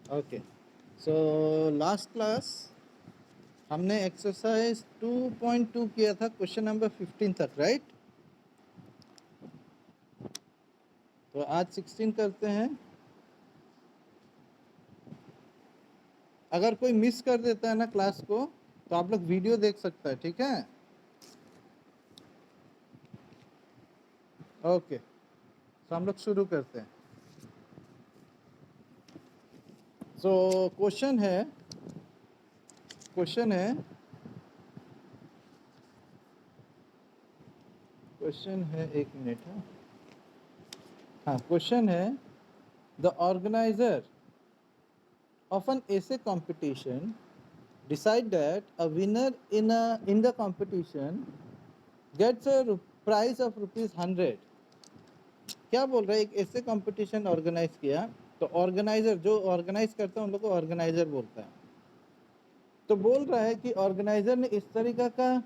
Okay, so last class हमने exercise 2.2 किया था, क्वेश्चन नंबर 15 तक, राइट? तो आज 16 करते हैं। अगर कोई मिस कर देता है ना क्लास को, तो आप लोग वीडियो देख सकता है, ठीक है? ओके, तो हम लोग शुरू करते हैं। सो क्वेश्चन है, एक मिनट है। हाँ, क्वेश्चन है, the organiser of an essay competition decide that a winner in the competition gets a prize of ₹100। क्या बोल रहा है? एक ऐसे कंपटीशन ऑर्गेनाइज किया, तो ऑर्गेनाइजर जो ऑर्गेनाइज करता है उन लोग को ऑर्गेनाइजर बोलता है। तो बोल रहा है कि ऑर्गेनाइजर ने इस तरीका का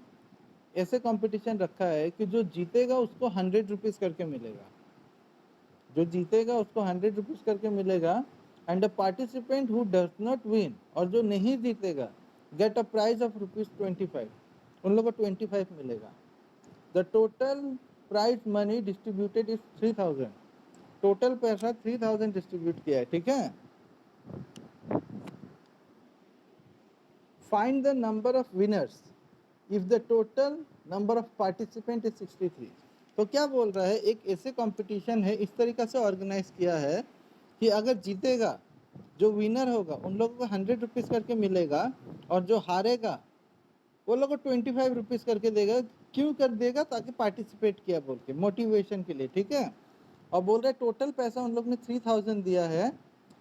ऐसे कंपटीशन रखा है कि जो जीतेगा उसको ₹100 करके मिलेगा, जो जीतेगा उसको ₹100 करके मिलेगा। And the participant who does not win, और जो नहीं जीतेगा, गेट अ प्राइज ऑफ ₹25, उन लोगों को 25 मिलेगा। The total prize money distributed is 3000। Total पैसा 3000 डिस्ट्रीब्यूट किया है, ठीक है? Find the number of winners if the total number of participant is 63। तो क्या बोल रहा है, एक ऐसे कंपटीशन है, इस तरीका से ऑर्गेनाइज किया है कि अगर जीतेगा, जो विनर होगा उन लोगों को ₹100 करके मिलेगा, और जो हारेगा वो लोग को 25 रुपीज़ करके देगा। क्यों कर देगा? ताकि पार्टिसिपेट किया बोल के, मोटिवेशन के लिए, ठीक है? और बोल रहे टोटल पैसा उन लोग ने 3000 दिया है,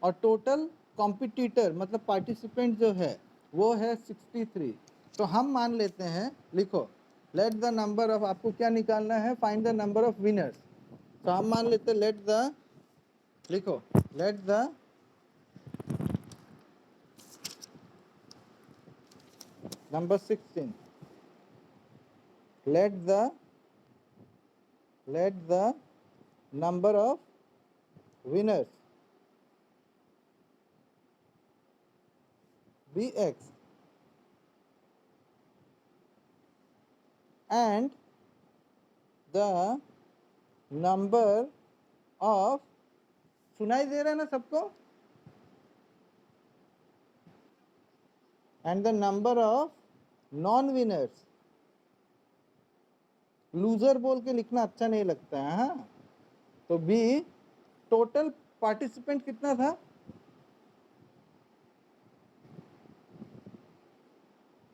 और टोटल कॉम्पिटिटर मतलब पार्टिसिपेंट जो है वो है 63। तो हम मान लेते हैं, लिखो, लेट द नंबर ऑफ, आपको क्या निकालना है? Find the number of winners. तो हम मान लेते हैं, लेट द, लिखो, late the number 16, let the number of winners be x, and the number of, सुनाई दे रहा है ना सबको? And the number of non winners, loser बोल के लिखना अच्छा नहीं लगता है, हाँ? तो बी, टोटल पार्टिसिपेंट कितना था?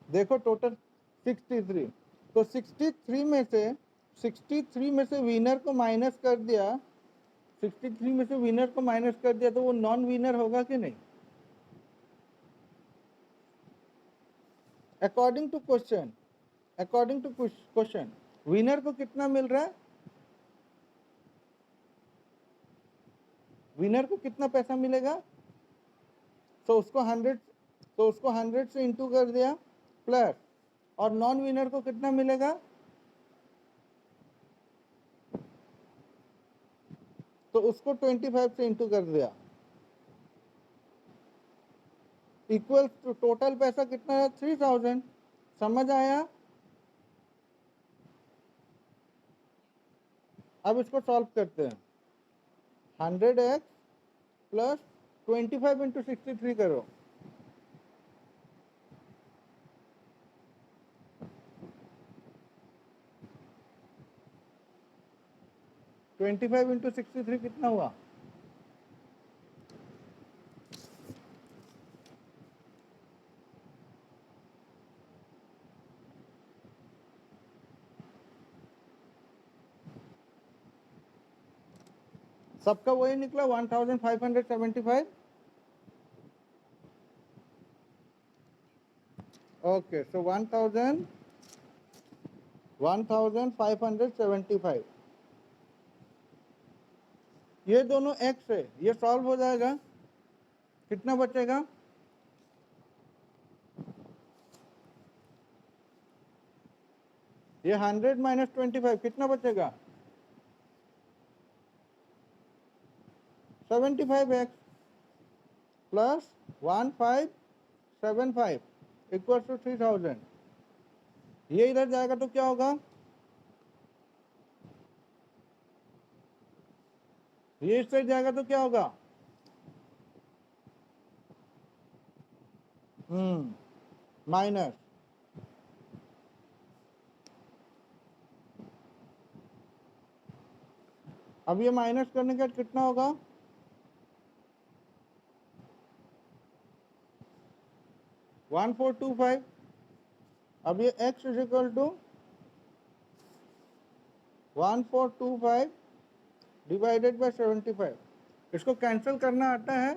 देखो टोटल 63। तो 63 में से विनर को माइनस कर दिया, 63 में से विनर को माइनस कर दिया, तो वो नॉन विनर होगा कि नहीं? अकॉर्डिंग टू क्वेश्चन विनर को कितना मिल रहा है? विनर को कितना पैसा मिलेगा? तो उसको 100 से इंटू कर दिया, प्लस, और नॉन विनर को कितना मिलेगा? तो उसको 25 से इंटू कर दिया, इक्वल टू टोटल पैसा कितना है? 3000। समझ आया? अब इसको सॉल्व करते हैं। 100x प्लस 25 इंटू 63 करो, 25 इंटू 63 कितना हुआ? सबका वही निकला, 1575। ओके, सो 1575। ये दोनों एक्स है, ये सॉल्व हो जाएगा। कितना बचेगा? ये 100 माइनस 25 कितना बचेगा? 75x। Plus 1575 equal to 3000। ये इधर जाएगा तो क्या होगा, ये इस साइड जाएगा तो क्या होगा, माइनस। अब ये माइनस करने के बाद कितना होगा, 1425। अब ये x is equal to 1425 divided by 75। इसको कैंसिल करना आता है,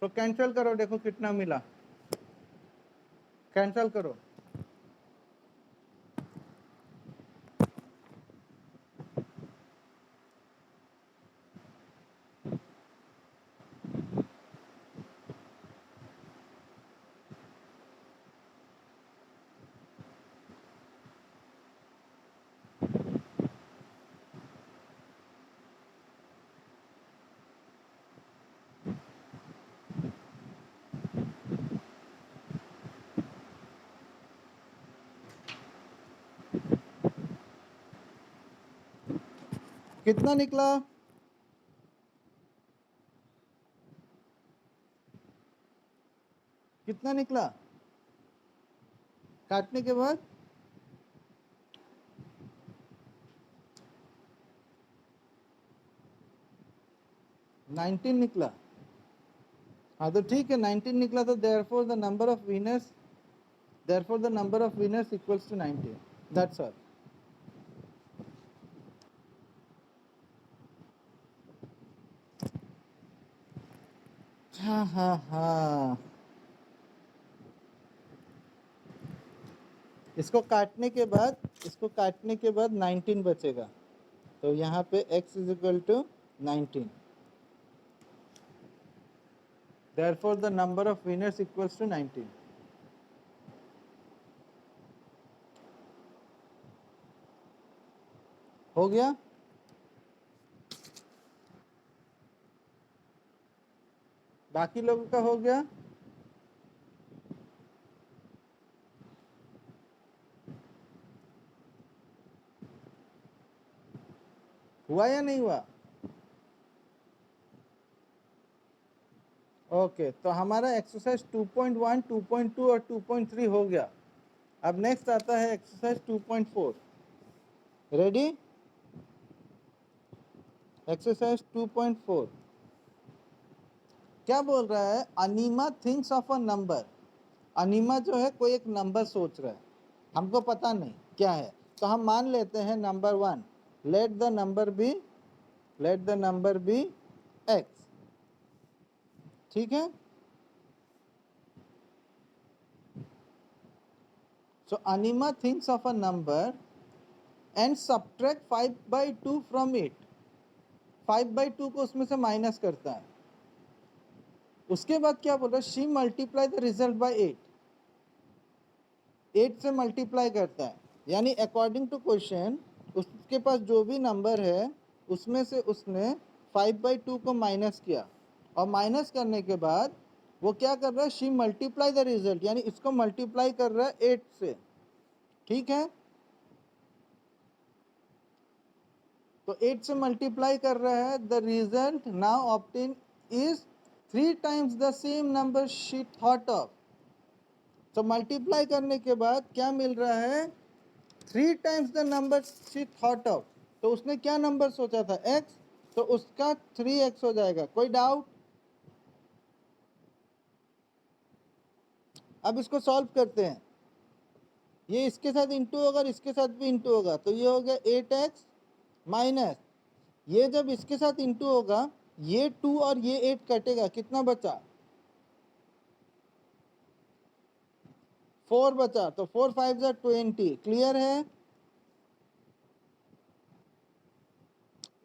तो कैंसिल करो, देखो कितना मिला, कैंसिल करो। कितना निकला, कितना निकला काटने के बाद, 19 निकला। हाँ तो ठीक है, 19 निकला, तो therefore the number of winners, therefore the number of winners equals to 19, that's all. हाँ हाँ हाँ, इसको काटने के बाद, इसको काटने के बाद 19 बचेगा, तो यहाँ पे x is equal to 19, therefore the number of winners equals to 19। हो गया, बाकी लोगों का हो गया, हुआ या नहीं हुआ, ओके। तो हमारा एक्सरसाइज 2.1, 2.2 और 2.3 हो गया। अब नेक्स्ट आता है एक्सरसाइज 2.4। रेडी, एक्सरसाइज 2.4 क्या बोल रहा है, enema thinks of a number. Enema जो है कोई एक नंबर सोच रहा है, हमको पता नहीं क्या है, तो हम मान लेते हैं number 1, let the number be, let the number be X, ठीक है। So Anima thinks of a number and subtract 5/2 from it, 5/2 को उसमें से माइनस करता है। उसके बाद क्या बोल रहा है, she multiply the result by 8, 8 से मल्टीप्लाई करता है, यानी अकॉर्डिंग टू क्वेश्चन उसके पास जो भी नंबर है उसमें से उसने 5/2 को माइनस किया, और माइनस करने के बाद वो क्या कर रहा है, शी मल्टीप्लाई द रिजल्ट, यानी इसको मल्टीप्लाई कर रहा है 8 से, ठीक है। तो 8 से मल्टीप्लाई कर रहा है, the result now obtain is 3 times the same number she thought of. तो मल्टीप्लाई करने के बाद क्या मिल रहा है, 3 times the number she thought of. तो उसने क्या नंबर सोचा था, x, तो उसका 3x हो जाएगा। कोई डाउट, अब इसको सॉल्व करते हैं। ये इसके साथ इंटू होगा और इसके साथ भी इंटू होगा, तो ये हो गया 8x माइनस, ये जब इसके साथ इंटू होगा, ये 2 और ये 8 कटेगा, कितना बचा, 4 बचा, तो 4 5 जा 20, क्लियर है,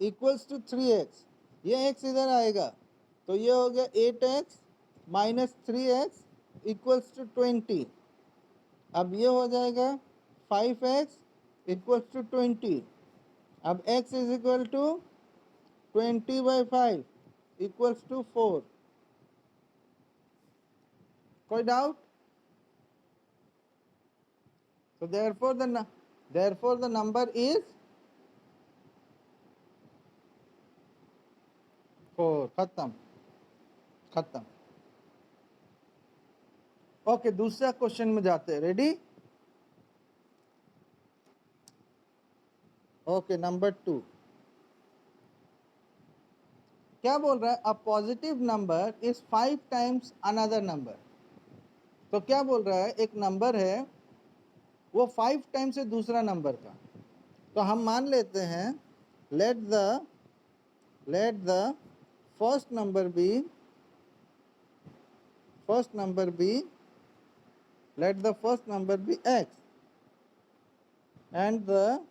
इक्वल्स टू 3x, ये x इधर आएगा, तो ये हो गया 8x minus 3x equals to 20। अब ये हो जाएगा 5x इक्वल्स टू 20। अब x is equal to 20/5 equals to 4. कोई doubt? So therefore the number is 4. खत्म. ओके, दूसरा क्वेश्चन में जाते हैं. रेडी? Okay, number 2. क्या बोल रहा है? A positive number is 5 times another number. तो क्या बोल रहा है? एक नंबर है, वो 5 टाइम्स है दूसरा नंबर का. तो हम मान लेते हैं, let the first number be x and the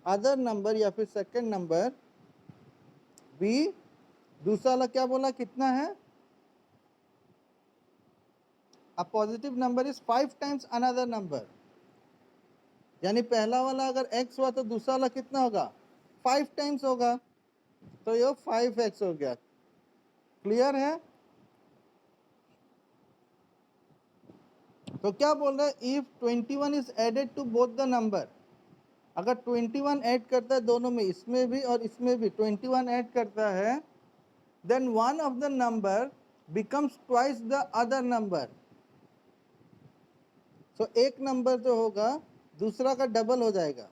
other number या फिर सेकंड नंबर बी. दूसरा वाला क्या बोला, कितना है? A positive number is 5 times another number. यानी पहला वाला अगर x हुआ तो दूसरा वाला कितना होगा? 5 टाइम्स होगा. तो ये 5x हो गया. क्लियर है? तो क्या बोल रहा है? If 21 is added to both the number. अगर 21 ऐड करता है दोनों में, इसमें भी और इसमें भी 21 ऐड करता है, then one of the number becomes twice the other number. So एक नंबर जो होगा दूसरा का डबल हो जाएगा.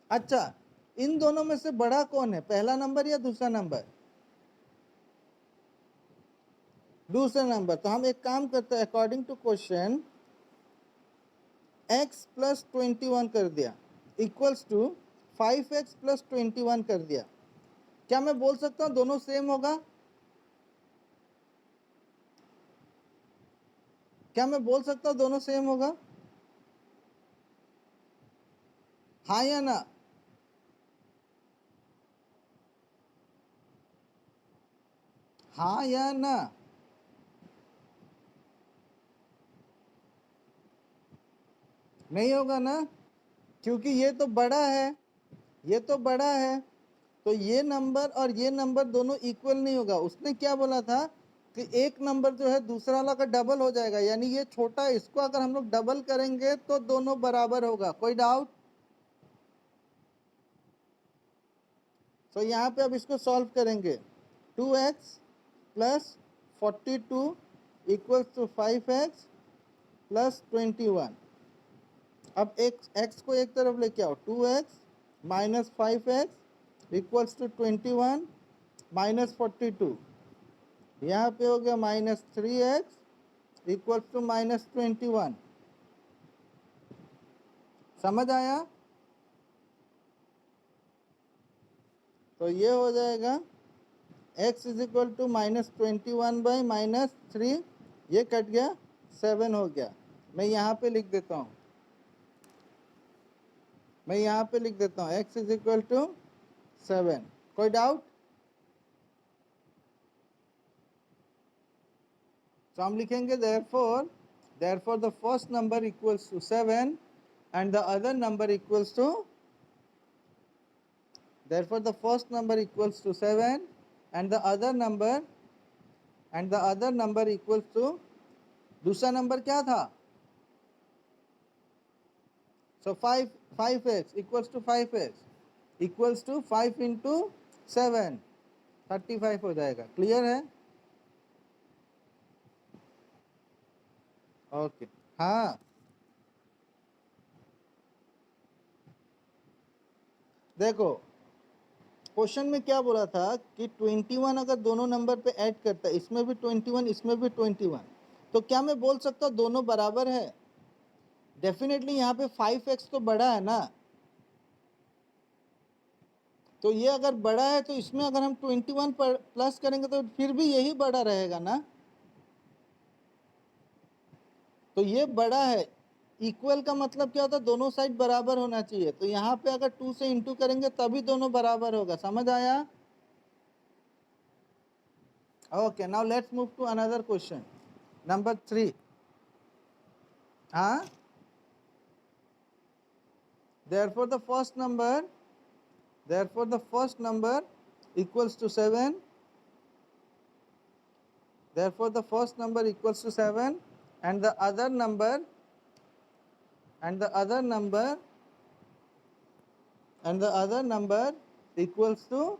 अच्छा, इन दोनों में से बड़ा कौन है, पहला नंबर या दूसरा नंबर? दूसरा नंबर. तो हम एक काम करते हैं, according to question x plus 21 कर दिया इक्वल्स टू 5x प्लस 21 कर दिया. क्या मैं बोल सकता हूं दोनों सेम होगा? क्या मैं बोल सकता हूं दोनों सेम होगा? हाँ या ना? हाँ या ना? नहीं होगा ना, क्योंकि ये तो बड़ा है, ये तो बड़ा है. तो ये नंबर और ये नंबर दोनों इक्वल नहीं होगा. उसने क्या बोला था कि एक नंबर जो है दूसरा वाला का डबल हो जाएगा. यानी ये छोटा है, इसको अगर हम लोग डबल करेंगे तो दोनों बराबर होगा. कोई डाउट? तो यहाँ पे अब इसको सॉल्व करेंगे. 2x plus 42 equals to 5x plus 21. अब x को एक तरफ लेके आओ. 2x minus 5x equals to 21 minus 42. यहाँ पे हो गया minus 3x equals to minus 21. समझ आया? तो ये हो जाएगा x is equal to minus 21 by minus 3. ये कट गया, 7 हो गया. मैं यहाँ पे लिख देता हूँ, x इज इक्वल टू 7. कोई डाउट? तो हम लिखेंगे therefore the first number equals to 7 and the other number equals to, therefore the first number equals to 7 and the other number equals to, दूसरा नंबर क्या था? So 5x equals to 5x equals to 5 into 7, 35 हो जाएगा. Clear है? Okay. हाँ, देखो question में क्या बोला था कि 21 अगर दोनों नंबर पे ऐड करता है, इसमें भी 21 इसमें भी 21, तो क्या मैं बोल सकता हूँ दोनों बराबर है? डेफिनेटली यहाँ पे 5x तो बड़ा है ना. तो ये अगर बड़ा है तो इसमें अगर हम 21 पर प्लस करेंगे तो फिर भी यही बड़ा रहेगा ना. तो ये बड़ा है. इक्वल का मतलब क्या होता है? दोनों साइड बराबर होना चाहिए. तो यहाँ पे अगर 2 से इंटू करेंगे तभी दोनों बराबर होगा. समझ आया? Okay, now let's move to another question number 3. Therefore the first number Therefore, the first number equals to 7. Therefore, the first number equals to 7, and the other number equals to,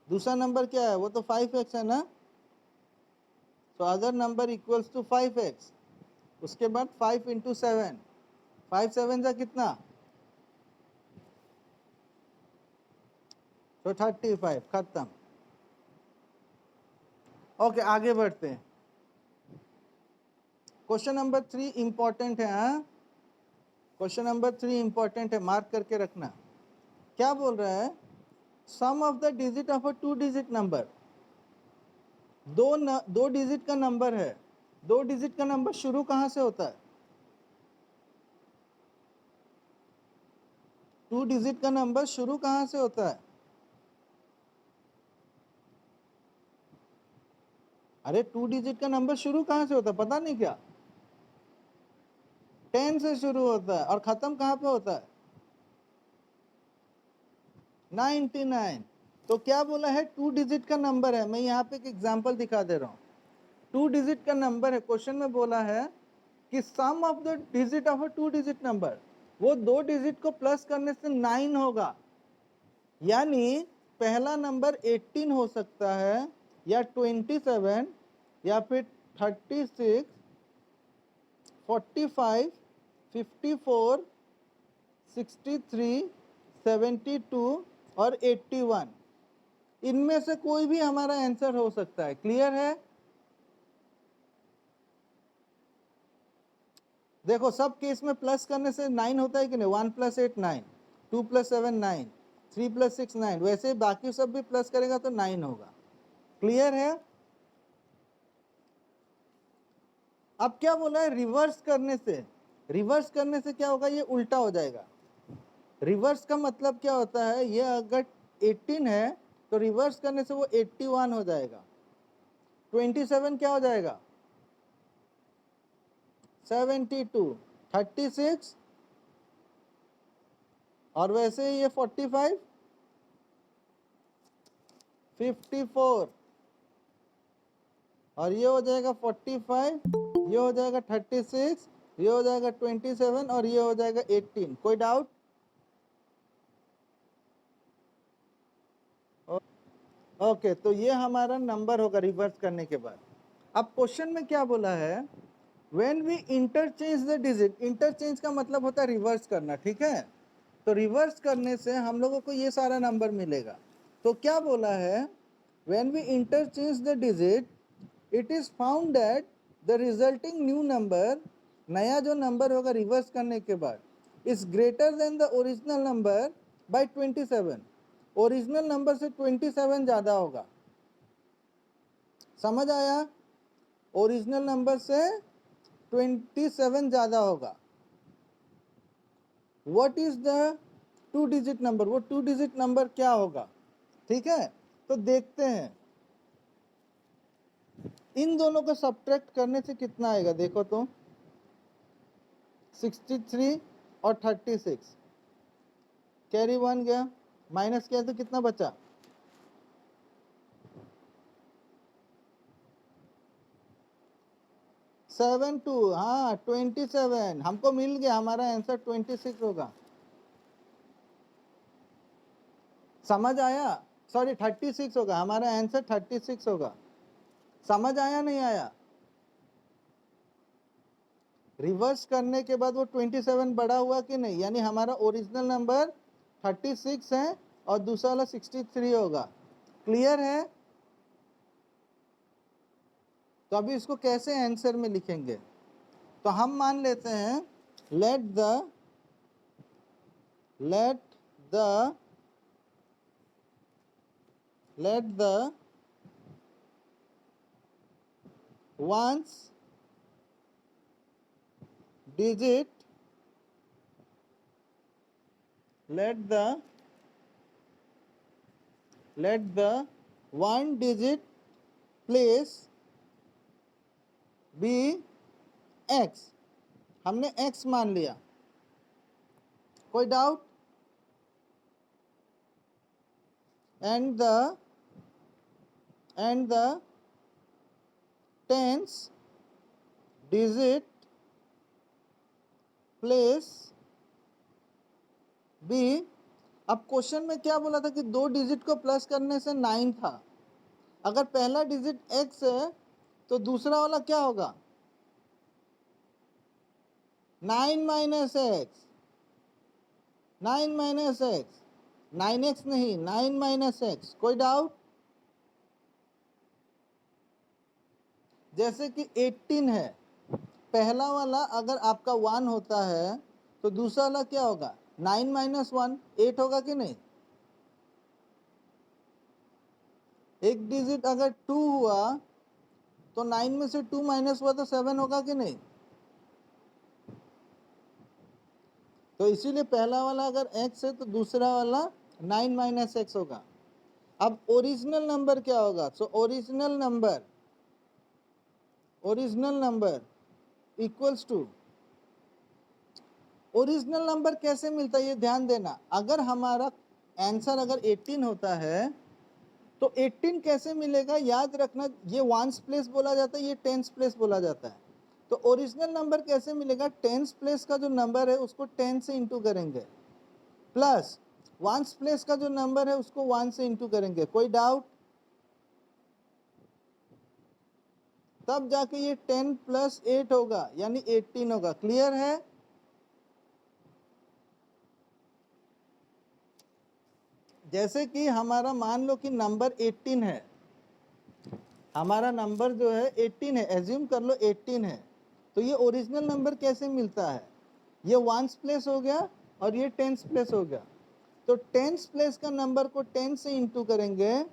दूसरा number क्या है, वो तो 5x है ना. So other number equals to 5x. उसके बाद 5 into 7, 5 7 जा कितना, तो 35. खत्म. ओके, आगे बढ़ते हैं. क्वेश्चन नंबर 3 इंपॉर्टेंट है. हाँ, क्वेश्चन नंबर 3 इंपॉर्टेंट है, मार्क करके रखना. क्या बोल रहा है, sum of the digit of a 2 digit number. दो डिजिट का नंबर है. 2 डिजिट का नंबर शुरू कहां से होता है, 2 डिजिट का नंबर शुरू कहां से होता है. अरे 2 डिजिट का नंबर शुरू कहां से होता है, पता नहीं क्या, 10 से शुरू होता है और खत्म कहां पे होता है, 99. तो क्या बोला है, 2 डिजिट का नंबर है. मैं यहाँ पे एक एग्जांपल दिखा दे रहा हूँ. 2 डिजिट का नंबर है. क्वेश्चन में बोला है कि sum of the digit of a 2 digit number, वो 2 डिजिट को प्लस करने से 9 होगा. यानी पहला नंबर 18 हो सकता है, या 27, या फिर 36, 45, 54, 63, 72 और 81. इनमें से कोई भी हमारा आंसर हो सकता है. क्लियर है. देखो, सब केस में प्लस करने से 9 होता है कि नहीं. 1 + 8 9, 2 + 7 9, 3 + 6 9. वैसे बाकी सब भी प्लस करेगा तो 9 होगा. क्लियर है. अब क्या बोला है, रिवर्स करने से. रिवर्स करने से क्या होगा, ये उल्टा हो जाएगा. रिवर्स का मतलब क्या होता है, ये अगर 18 है तो रिवर्स करने से वो 81 हो जाएगा. 27 क्या हो जाएगा, 72, 36, और वैसे ये 45, 54, और ये हो जाएगा 45, ये हो जाएगा 36, ये हो जाएगा 27, और ये हो जाएगा 18. कोई डाउट. ओके, तो ये हमारा नंबर होगा रिवर्स करने के बाद. अब क्वेश्चन में क्या बोला है, when we interchange the digit. Interchange का मतलब होता है रिवर्स करना. ठीक है, तो रिवर्स करने से हम लोगों को ये सारा नंबर मिलेगा. तो क्या बोला है, when we interchange the digit, it is found that the resulting new number, नया जो नंबर होगा रिवर्स करने के बाद, is greater than the original number by 27. Original number से 27 ज्यादा होगा. समझ आया, ओरिजिनल नंबर से 27 ज्यादा होगा. What is the 2 digit number, वो 2 डिजिट नंबर क्या होगा. ठीक है, तो देखते हैं. इन दोनों को सब्ट्रैक्ट करने से कितना आएगा, देखो तो, 63 और 36, कैरी 1 गया, माइनस किया तो कितना बचा, 72. हाँ, 27 हमको मिल गया. हमारा आंसर 26 होगा. समझ आया, सॉरी 36 होगा. हमारा आंसर 36 होगा. समझ आया नहीं आया. रिवर्स करने के बाद वो 27 बड़ा हुआ कि नहीं, यानी हमारा ओरिजिनल नंबर 36 है और दूसरा वाला 63 होगा. क्लियर है. तो अभी इसको कैसे आंसर में लिखेंगे, तो हम मान लेते हैं, let the let the let the ones digit let the one digit place be x. हमने x मान लिया. कोई doubt. and the tens digit place बी। अब क्वेश्चन में क्या बोला था कि 2 डिजिट को प्लस करने से 9 था। अगर पहला डिजिट x है तो दूसरा वाला क्या होगा? 9 minus x, 9 minus x, 9x नहीं, 9 माइनस एक्स। कोई डाउट? जैसे कि 18 है, पहला वाला अगर आपका 1 होता है तो दूसरा वाला क्या होगा? 9 माइनस 1, 8 होगा कि नहीं? एक डिजिट अगर 2 हुआ तो 9 में से 2 माइनस हुआ तो 7 होगा कि नहीं? तो इसीलिए पहला वाला अगर x है तो दूसरा वाला 9 माइनस एक्स होगा। अब ओरिजिनल नंबर क्या होगा? So original number equals to, original number कैसे मिलता है ये ध्यान देना। अगर हमारा आंसर अगर 18 होता है तो 18 कैसे मिलेगा याद रखना, ये वंस प्लेस बोला जाता है, ये टेंस प्लेस बोला जाता है। तो ओरिजिनल नंबर कैसे मिलेगा? टेंस प्लेस का जो नंबर है उसको 10 से इंटू करेंगे, प्लस वंस प्लेस का जो नंबर है उसको 1 से इंटू करेंगे। कोई डाउट? तब जाके ये 10 प्लस 8 होगा यानी 18 होगा। क्लियर है? जैसे कि हमारा मान लो कि नंबर 18 है, हमारा नंबर जो है 18 है, एज्यूम कर लो 18 है, तो ये ओरिजिनल नंबर कैसे मिलता है? ये वंस प्लेस हो गया और ये टेंस प्लेस हो गया। तो टेंस प्लेस का नंबर को 10 से इंटू करेंगे,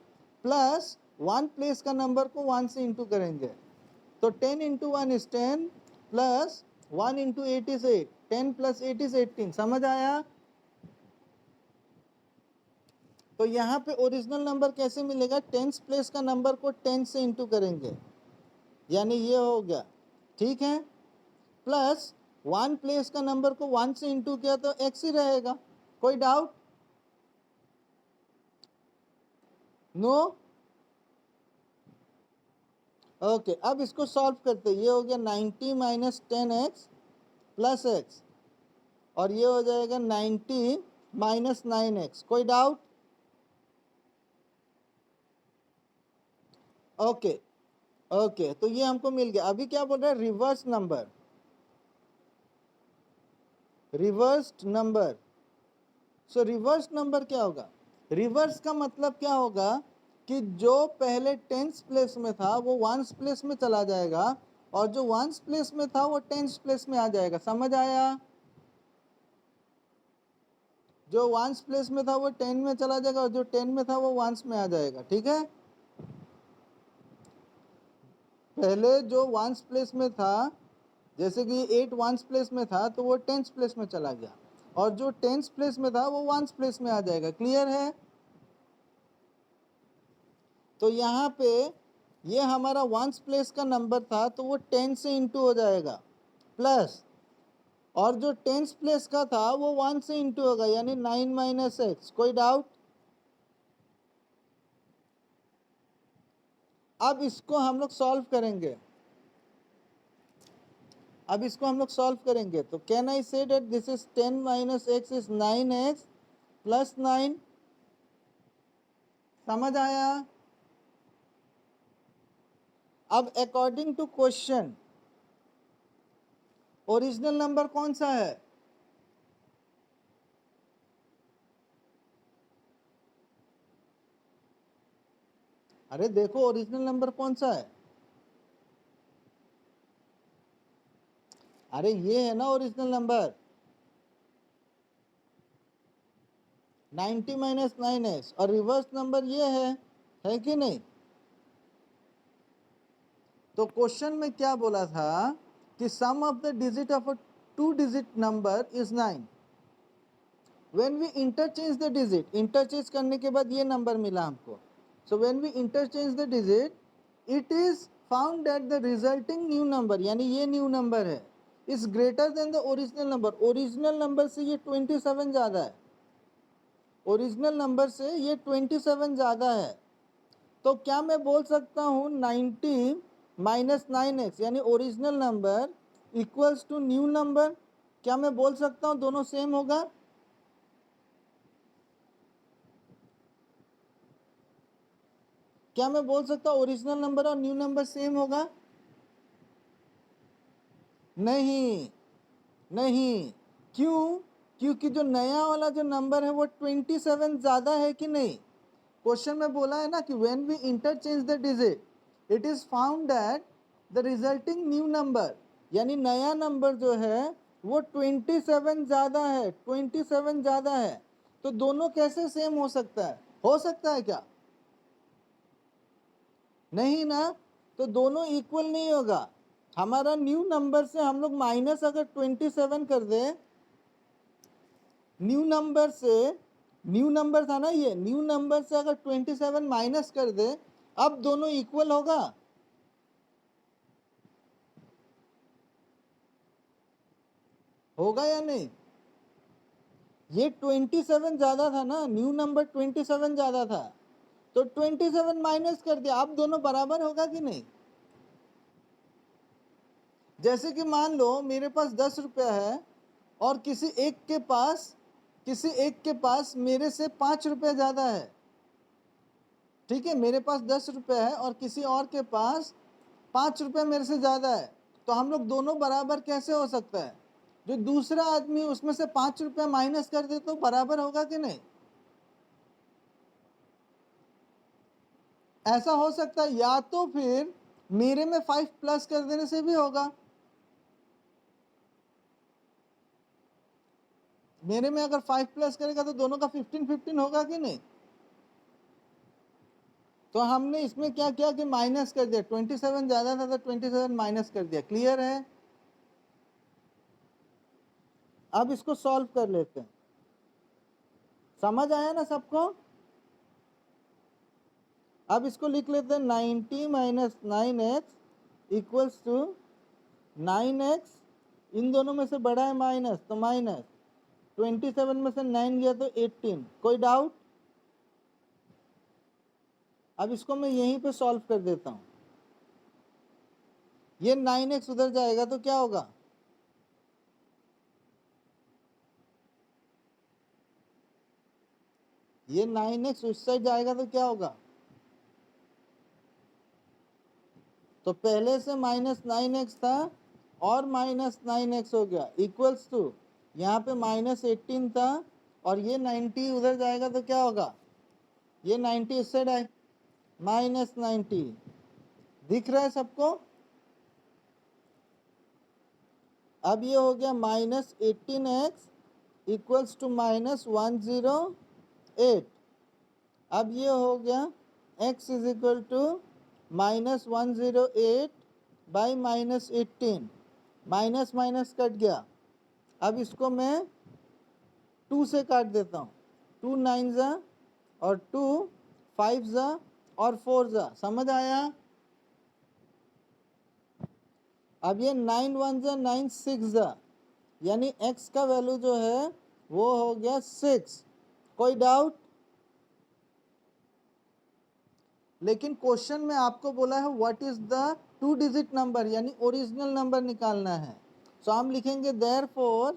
प्लस 1 प्लेस का नंबर को 1 से इंटू करेंगे। तो 10 into 1 is 10, plus 1 into 8 is 8, 10 plus 8 is 18। समझ आया? तो यहाँ पे ओरिजिनल नंबर कैसे मिलेगा? टेंस प्लेस का नंबर को 10 से इंटू करेंगे, यानी ये हो गया। ठीक है? प्लस 1 प्लेस का नंबर को 1 से इंटू किया तो x ही रहेगा। कोई डाउट? नो? ओके, अब इसको सॉल्व करते। ये हो गया 90 माइनस 10x प्लस x, और ये हो जाएगा 90 माइनस 9x। कोई डाउट? ओके ओके, तो ये हमको मिल गया। अभी क्या बोल रहा है? Reverse number, reversed number. सो रिवर्स नंबर क्या होगा? रिवर्स का मतलब क्या होगा कि जो पहले टेंस प्लेस में था वो वंस प्लेस में चला जाएगा, और जो वंस प्लेस में था वो टेंस प्लेस में आ जाएगा। समझ आया? जो वंस प्लेस में था वो 10 में चला जाएगा, और जो 10 में था वो वंस में आ जाएगा। ठीक है? पहले जो वंस प्लेस में था, जैसे कि 8 वंस प्लेस में था तो वो टेंस प्लेस में चला गया, और जो टेंस प्लेस में था वो वंस प्लेस में आ जाएगा। क्लियर है? तो यहाँ पे ये हमारा वंस प्लेस का नंबर था तो वो 10 से इंटू हो जाएगा, प्लस, और जो टेंस प्लेस का था वो 1 से इंटू होगा, यानी 9 माइनस एक्स। कोई डाउट? अब इसको हम लोग सॉल्व करेंगे। तो can I say that this is 10 minus X is 9x plus 9। समझ आया? अब according to question original number कौन सा है? अरे देखो ओरिजिनल नंबर कौन सा है? अरे ये है ना ओरिजिनल नंबर, 90 माइनस 9x, और रिवर्स नंबर ये है कि नहीं? तो क्वेश्चन में क्या बोला था कि sum of the digit of a 2 digit number is 9। When we interchange the digit, interchange करने के बाद ये नंबर मिला हमको। So when we interchange the digit it is found that the resulting new number, यानी ये न्यू नंबर है, is greater than the original number. Original number से ये 27 ज्यादा है। ओरिजिनल नंबर से ये 27 ज़्यादा है, तो क्या मैं बोल सकता हूँ 90 माइनस 9x यानी original number equals to new number? क्या मैं बोल सकता हूँ दोनों सेम होगा? क्या मैं बोल सकता हूँ ओरिजिनल नंबर और न्यू नंबर सेम होगा? नहीं, नहीं। क्यों? क्योंकि जो नया वाला जो नंबर है वो 27 ज़्यादा है कि नहीं? क्वेश्चन में बोला है ना कि when we interchange the digit it is found that the resulting new number, यानी नया नंबर जो है वो 27 ज़्यादा है, 27 ज़्यादा है। तो दोनों कैसे सेम हो सकता है? हो सकता है क्या? नहीं ना, तो दोनों इक्वल नहीं होगा। हमारा न्यू नंबर से हम लोग माइनस अगर 27 कर दे, न्यू नंबर से, न्यू नंबर था ना ये, न्यू नंबर से अगर 27 माइनस कर दे, अब दोनों इक्वल होगा? होगा या नहीं? ये 27 ज्यादा था ना, न्यू नंबर 27 ज्यादा था, तो 27 माइनस कर दिया, अब दोनों बराबर होगा कि नहीं? जैसे कि मान लो मेरे पास 10 रुपया है और किसी एक के पास मेरे से 5 रुपया ज्यादा है। ठीक है, मेरे पास 10 रुपया है और किसी और के पास 5 रुपया मेरे से ज्यादा है, तो हम लोग दोनों बराबर कैसे हो सकता है? जो दूसरा आदमी उसमें से 5 रुपया माइनस कर दे तो बराबर होगा कि नहीं? ऐसा हो सकता है, या तो फिर मेरे में 5 प्लस कर देने से भी होगा। मेरे में अगर 5 प्लस करेगा तो दोनों का 15-15 होगा कि नहीं? तो हमने इसमें क्या किया कि माइनस कर दिया, 27 ज्यादा था तो 27 माइनस कर दिया। क्लियर है? अब इसको सॉल्व कर लेते हैं। समझ आया ना सबको? अब इसको लिख लेते हैं, 90 minus 9x equals to 9x, इन दोनों में से बड़ा है माइनस, तो माइनस 27 में से 9 गया तो 18। कोई डाउट? अब इसको मैं यहीं पे सॉल्व कर देता हूं। ये 9x उधर जाएगा तो क्या होगा? ये 9x उस साइड जाएगा तो क्या होगा? तो पहले से माइनस 9x था और माइनस 9x हो गया इक्वल्स टू, यहाँ पे माइनस 18 था और ये 90 उधर जाएगा तो क्या होगा? ये 90 इस साइड आए, माइनस 90। दिख रहा है सबको? अब ये हो गया minus 18x equals to minus 108। अब ये हो गया x is equal to minus 108 by minus 18, minus minus cut गया। अब इसको मैं 2 से काट देता हूँ, 2 9 जा और 2 5 जा और 4 जा। समझ आया? अब ये 9 1 जा 9 6 जा, यानी x का वैल्यू जो है वो हो गया 6। कोई डाउट? लेकिन क्वेश्चन में आपको बोला है what is the 2 digit number, यानी ओरिजिनल नंबर निकालना है। सो हम लिखेंगे therefore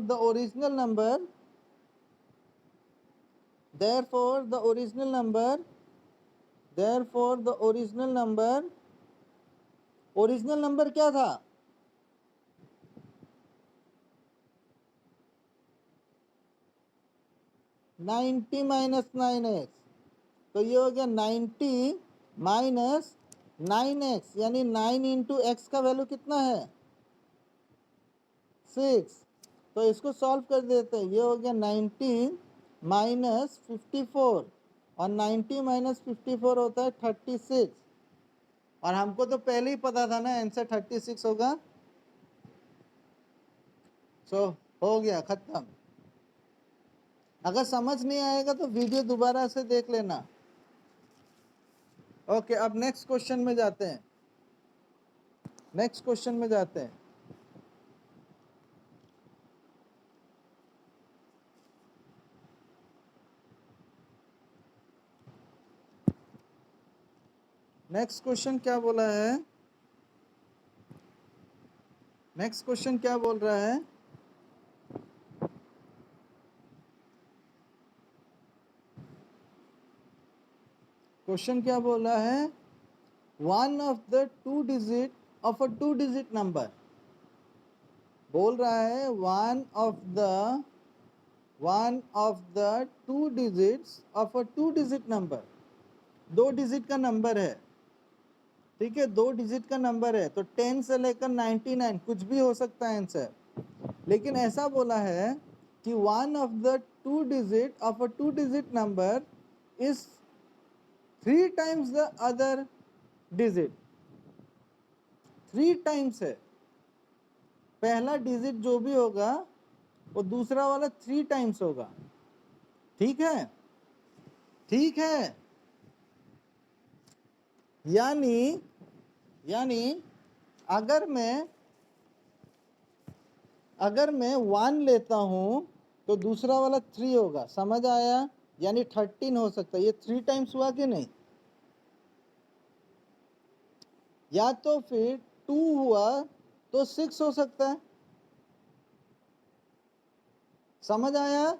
the original number, therefore the original number, therefore the original number, original number क्या था? नाइन्टी माइनस 9x, तो ये हो गया 90 माइनस 9x, यानी 9 इंटू एक्स का वैल्यू कितना है? 6। तो इसको सॉल्व कर देते हैं, ये हो गया 90 माइनस 54 और 90 माइनस 54 होता है 36, और हमको तो पहले ही पता था ना आंसर 36 होगा। सो हो गया खत्म। अगर समझ नहीं आएगा तो वीडियो दोबारा से देख लेना। ओके, अब नेक्स्ट क्वेश्चन में जाते हैं, नेक्स्ट क्वेश्चन में जाते हैं। नेक्स्ट क्वेश्चन क्या बोला है? नेक्स्ट क्वेश्चन क्या बोल रहा है? क्वेश्चन क्या बोला है? One of the two digit of a two digit number. बोल रहा है one of the two digits of a two digit number. दो डिजिट का नंबर है, ठीक है, दो डिजिट का नंबर है, तो 10 से लेकर 99 कुछ भी हो सकता है आंसर। लेकिन ऐसा बोला है कि one of the two digit of a two digit number is 3 times the other digit. 3 times है, पहला डिजिट जो भी होगा वो दूसरा वाला 3 टाइम्स होगा। ठीक है, ठीक है। यानी यानी अगर मैं 1 लेता हूं तो दूसरा वाला 3 होगा, समझ आया? यानी 13 हो सकता है। ये 3 टाइम्स हुआ कि नहीं? या तो फिर 2 हुआ तो 6 हो सकता है, समझ आया?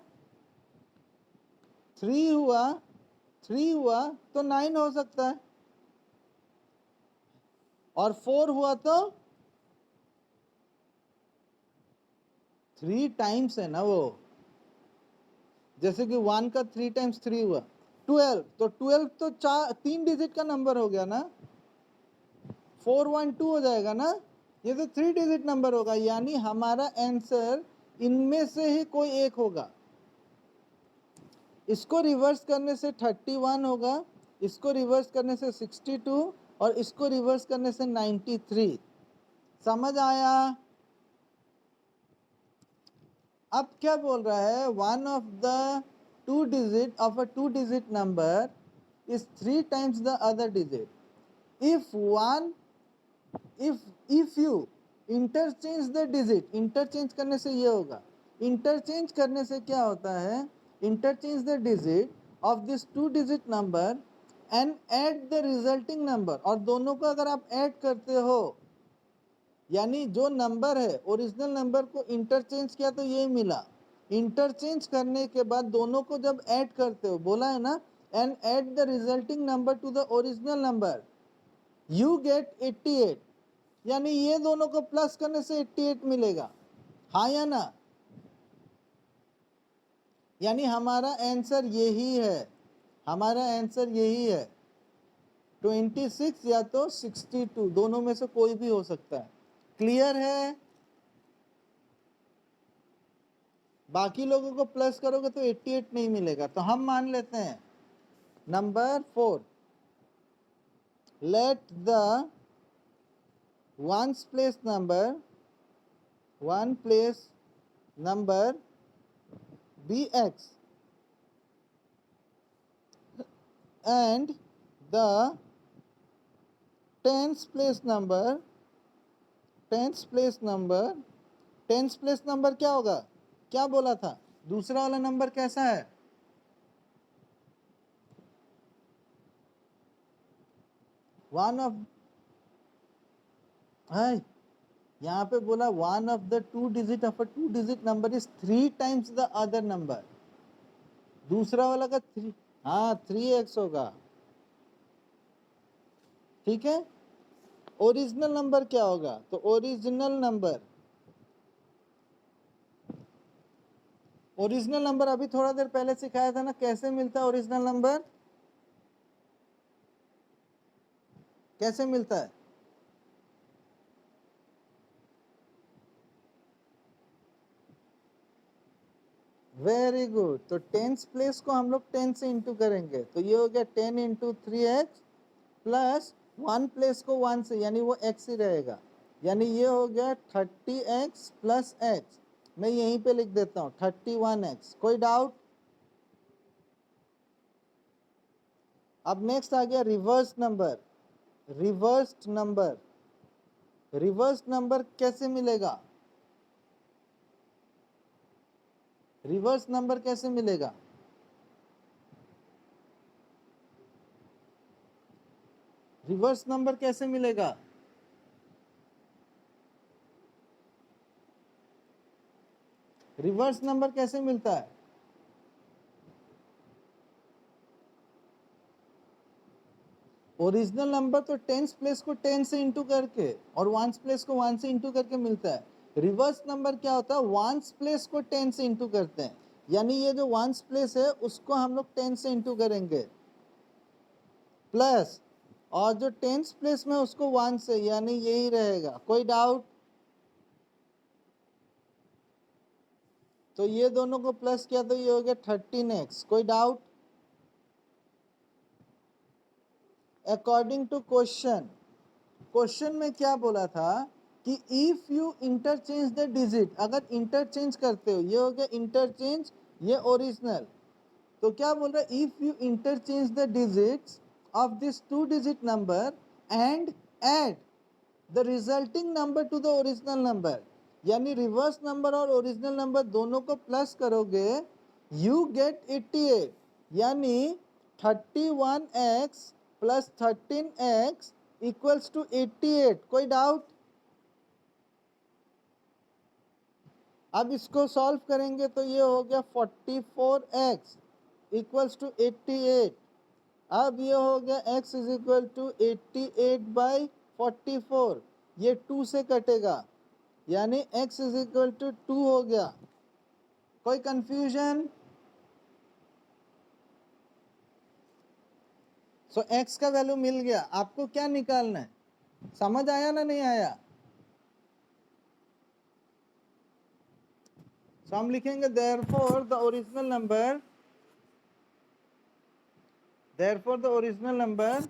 3 हुआ तो 9 हो सकता है, और 4 हुआ तो 3 टाइम्स है ना वो। जैसे कि 1 का 3 टाइम्स 3 हुआ। 12 तो 12 तो 3 डिजिट का नंबर हो गया ना, 412 हो जाएगा ना। ये तो 3 डिजिट नंबर होगा, यानी हमारा आंसर इनमें से ही कोई एक होगा। इसको रिवर्स करने से 31 होगा, इसको रिवर्स करने से 62, और इसको रिवर्स करने से 93। समझ आया? अब क्या बोल रहा है? One of the two digit of a two digit number is 3 times the other digit. If you interchange the digit, interchange करने से ये होगा। इंटरचेंज करने से क्या होता है? Interchange the digit of this two digit number and add the resulting number, और दोनों को अगर आप ऐड करते हो, यानी जो नंबर है ओरिजिनल नंबर को इंटरचेंज किया तो ये मिला। इंटरचेंज करने के बाद दोनों को जब ऐड करते हो, बोला है ना, and add the resulting number two the original number, you get 88। यानी ये दोनों को प्लस करने से 88 मिलेगा, हाँ या ना? यानी हमारा आंसर यही है, हमारा आंसर यही है 26 या तो 62, दोनों में से कोई भी हो सकता है। क्लियर है? बाकी लोगों को प्लस करोगे तो 88 नहीं मिलेगा, तो हम मान लेते हैं number 4, let the one place number be X and the tens place number क्या होगा? क्या बोला था? दूसरा वाला नंबर कैसा है? वन ऑफ, है यहाँ पे बोला one of the two digit of a two digit number is 3 times the other number. दूसरा वाला का 3, हाँ 3x होगा। ठीक है, ओरिजिनल नंबर क्या होगा? तो ओरिजिनल नंबर अभी थोड़ा देर पहले सिखाया था ना, कैसे मिलता है ओरिजिनल नंबर? कैसे मिलता है? Very good. तो टेंस प्लेस को हम लोग 10 से इंटू करेंगे, तो ये हो गया 10 इंटू 3x प्लस 1 प्लेस को 1 से, यानी वो x ही रहेगा, यानी ये हो गया 30x प्लस x। मैं यहीं पे लिख देता हूँ 31x। कोई डाउट? अब नेक्स्ट आ गया रिवर्स नंबर। रिवर्स नंबर कैसे मिलेगा? रिवर्स नंबर कैसे मिलेगा? रिवर्स नंबर कैसे मिलेगा? रिवर्स नंबर कैसे मिलता है? ओरिजिनल नंबर तो टेंस प्लेस को 10 से इंटू करके और वंस प्लेस को 1 से इंटू करके मिलता है। रिवर्स नंबर क्या होता है? वंस प्लेस को 10 से इंटू करते हैं, यानी ये जो वंस प्लेस है उसको हम लोग 10 से इंटू करेंगे प्लस, और जो टेंस प्लेस में उसको 1 से, यानी यही रहेगा। कोई डाउट? तो ये दोनों को प्लस किया तो ये हो गया 13x। कोई doubt? According to question, question में क्या बोला था कि if you interchange the digit, अगर इंटरचेंज करते हो, ये हो गया इंटरचेंज, ये ओरिजिनल। तो क्या बोल रहा है? If you interchange the digits of this 2 digit number and add the resulting number two the original number, यानी रिवर्स नंबर और ओरिजिनल नंबर दोनों को प्लस करोगे, यू गेट 88, यानी 31x plus 13x equals to 88। कोई डाउट? अब इसको solve करेंगे तो ये हो गया 44x इक्वल्स टू 88। अब ये हो गया x इज इक्वल टू 88/44, ये 2 से कटेगा, यानी x इज इक्वल टू 2 हो गया। कोई कंफ्यूजन? सो x का वैल्यू मिल गया। आपको क्या निकालना है? समझ आया ना नहीं आया? सो हम लिखेंगे therefore the original number, therefore the original number,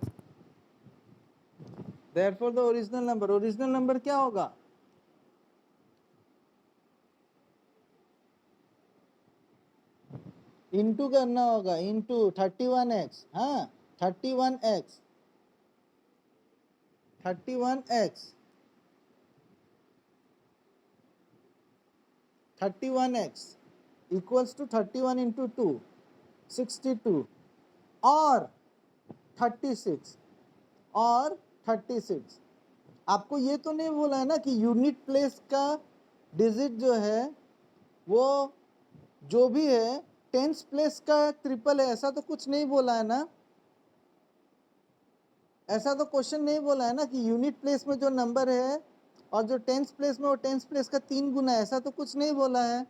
therefore the original number, original number क्या होगा? इंटू करना होगा, इंटू 31x। हाँ, 31x, 31x, 31x equals to 31 into 2, 62, और 36, और 36। आपको ये तो नहीं बोला है ना कि यूनिट प्लेस का डिजिट जो है वो जो भी है टेंस प्लेस का ट्रिपल है, ऐसा तो कुछ नहीं बोला है ना? ऐसा तो क्वेश्चन नहीं बोला है ना कि यूनिट प्लेस में जो नंबर है और जो टेंस प्लेस में वो टेंस प्लेस का 3 गुना है, ऐसा तो कुछ नहीं बोला है।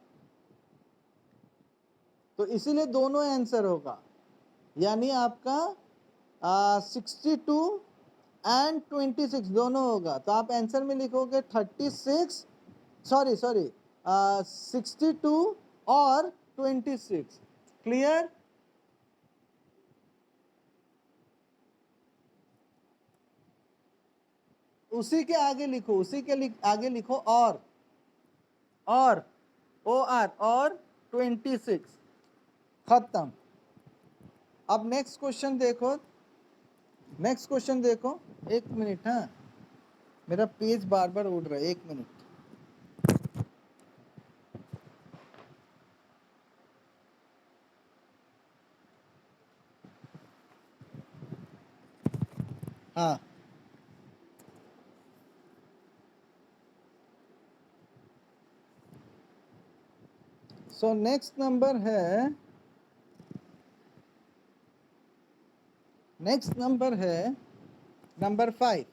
तो इसीलिए दोनों आंसर होगा, यानी आपका 62 एंड 26 दोनों होगा। तो आप आंसर में लिखोगे 36, सॉरी 62 और 26। क्लियर? उसी के आगे लिखो, उसी के आगे लिखो और ओ आर और 26, खत्म। अब नेक्स्ट क्वेश्चन देखो, नेक्स्ट क्वेश्चन देखो। एक मिनट, हाँ, मेरा पेज बार बार उड़ रहा है, एक मिनट। हाँ, सो नेक्स्ट नंबर है, नेक्स्ट नंबर है नंबर 5।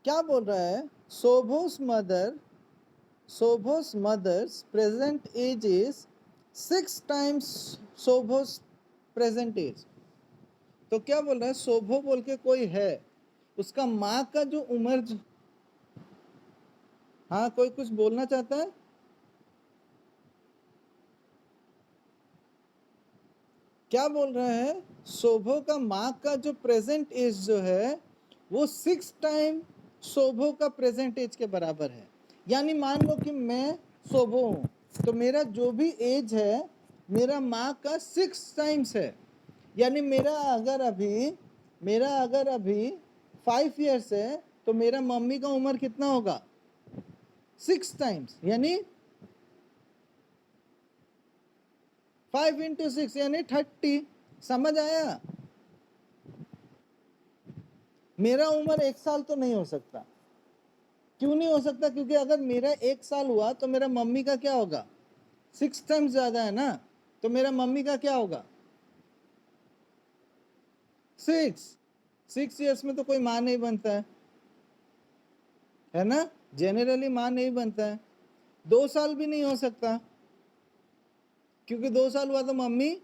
क्या बोल रहा है? Shobho's mother's present age is 6 times Shobho's present age. तो क्या बोल रहा है? शोभो बोल के कोई है, उसका माँ का जो उम्र, हाँ, कोई कुछ बोलना चाहता है? क्या बोल रहा है? शोभो का माँ का जो प्रेजेंट एज जो है वो 6 टाइम शोभो का प्रेजेंट एज के बराबर है। यानी मान लो कि मैं शोभो हूँ, तो मेरा जो भी एज है मेरा माँ का 6 टाइम्स है। यानी मेरा अगर अभी 5 ईयर्स है तो मेरा मम्मी का उम्र कितना होगा? 6 टाइम्स, यानी 5 इंटू 6 यानी 30। समझ आया? मेरा उम्र 1 साल तो नहीं हो सकता। क्यों नहीं हो सकता? क्योंकि अगर मेरा 1 साल हुआ तो मेरा मम्मी का क्या होगा? 6 टाइम्स ज्यादा है ना, तो मेरा मम्मी का क्या होगा? 6 ईयर्स में तो कोई माँ नहीं बनता है ना, जनरली माँ नहीं बनता है। 2 साल भी नहीं हो सकता, क्योंकि 2 साल हुआ तो मम्मी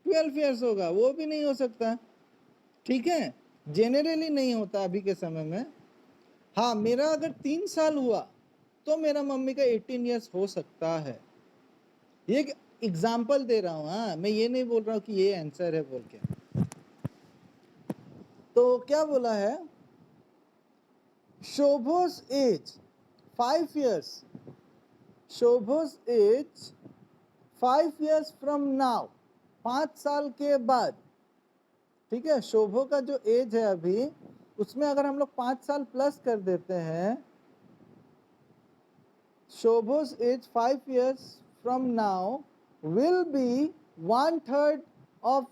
12 ईयर्स होगा, वो भी नहीं हो सकता। ठीक है, जनरली नहीं होता अभी के समय में। हाँ, मेरा अगर 3 साल हुआ तो मेरा मम्मी का 18 ईयर्स हो सकता है। ये एक एग्जाम्पल दे रहा हूँ, हाँ, मैं ये नहीं बोल रहा हूँ कि ये आंसर है बोल के। तो क्या बोला है? Shobho's age 5 years, Shobho's age 5 years from now, 5 साल के बाद। ठीक है, शोभो का जो एज है अभी, उसमें अगर हम लोग 5 साल प्लस कर देते हैं, Shobho's age 5 years from now will be 1/3 of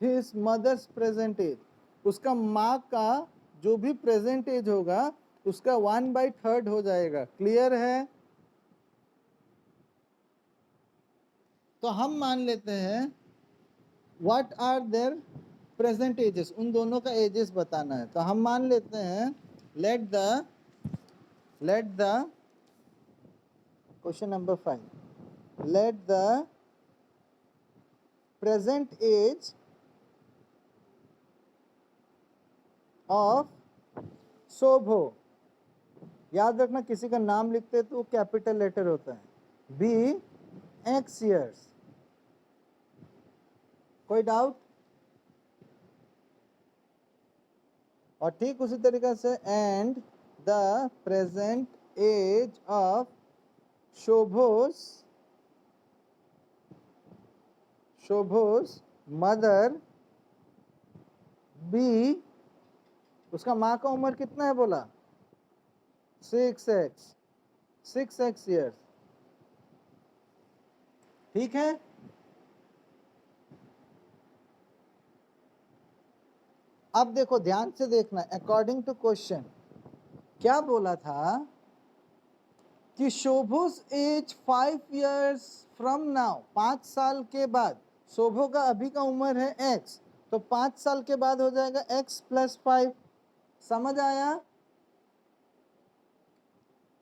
his mother's present age. उसका माँ का जो भी प्रेजेंट एज होगा उसका 1/3 हो जाएगा। क्लियर है? तो हम मान लेते हैं what are their present ages, उन दोनों का एजेस बताना है। तो हम मान लेते हैं let the question number 5, let the present age of Shobho, याद रखना किसी का नाम लिखते हैं तो वो कैपिटल लेटर होता है, बी x ईयर्स। कोई डाउट? और ठीक उसी तरीके से and the present age of Shobho's mother be, उसका माँ का उम्र कितना है बोला? 6x years. ठीक है, अब देखो ध्यान से देखना, अकॉर्डिंग टू क्वेश्चन क्या बोला था कि शोभोस एज 5 ईयर्स फ्रॉम नाउ, 5 साल के बाद। शोभो का अभी का उम्र है x, तो 5 साल के बाद हो जाएगा x + 5। समझ आया?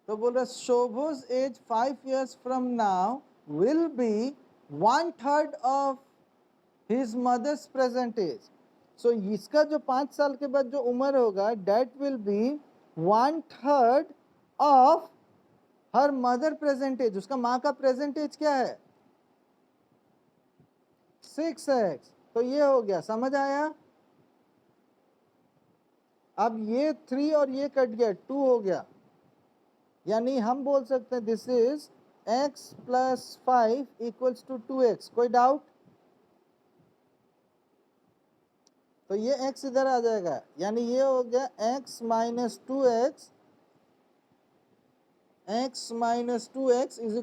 तो बोल रहा Shobho's age 5 years from now will be 1/3 of his mother's present age. So इसका जो 5 साल के बाद जो उम्र होगा that will be 1/3 of her mother present age. उसका माँ का प्रेजेंट एज क्या है? 6x। तो ये हो गया, समझ आया? अब ये 3 और ये कट गया, 2 हो गया, यानी हम बोल सकते हैं दिस इज x + 5 = 2x। कोई डाउट? तो ये x इधर आ जाएगा, यानी ये हो गया x - 2x, x - 2x is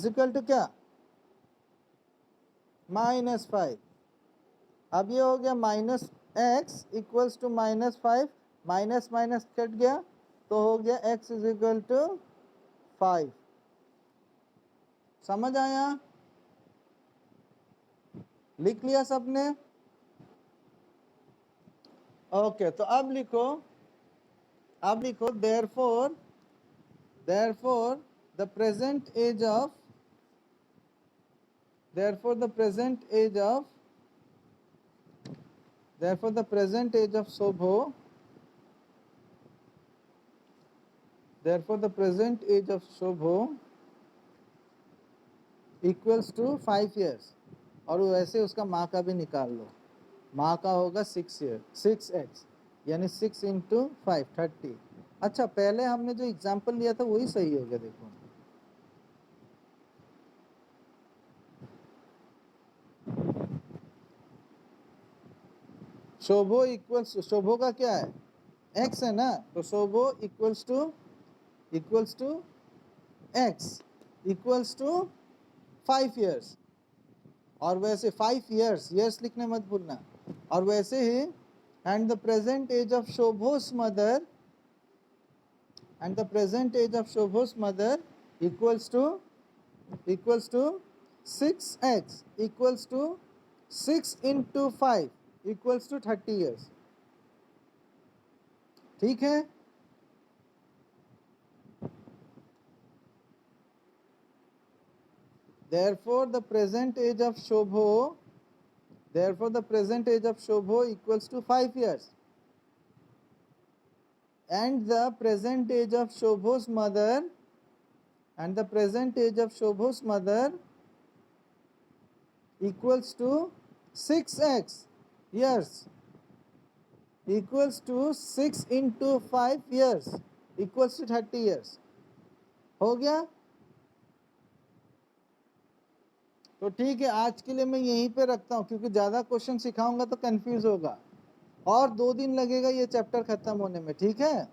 equal to क्या? -5। अब ये हो गया -x = -5, माइनस माइनस कट गया, तो हो गया x = 5। समझ आया? लिख लिया सबने? ओके, तो अब लिखो therefore the present age of therefore the present age of Shobho equals to 5 years। और वैसे उसका माँ का भी निकाल लो, माँ का होगा 6x, यानी 6 × 5 30। अच्छा, पहले हमने जो एग्जाम्पल लिया था वही सही हो गया। देखो शोभो का क्या है? x है ना, तो Shobho equals to x equals to 5 years. और वैसे 5 years, years लिखने मत भूलना। और वैसे ही and the present age of Shobho's mother equals to 6x equals to 6 into 5 equals to 30 years। ठीक है, therefore the present age of Shobho equals to 5 years, and the present age of Shobho's mother equals to 6x years equals to 6 into 5 years equals to 30 years। हो गया? तो ठीक है, आज के लिए मैं यहीं पे रखता हूँ, क्योंकि ज़्यादा क्वेश्चन सिखाऊंगा तो कंफ्यूज होगा और 2 दिन लगेगा ये चैप्टर खत्म होने में। ठीक है।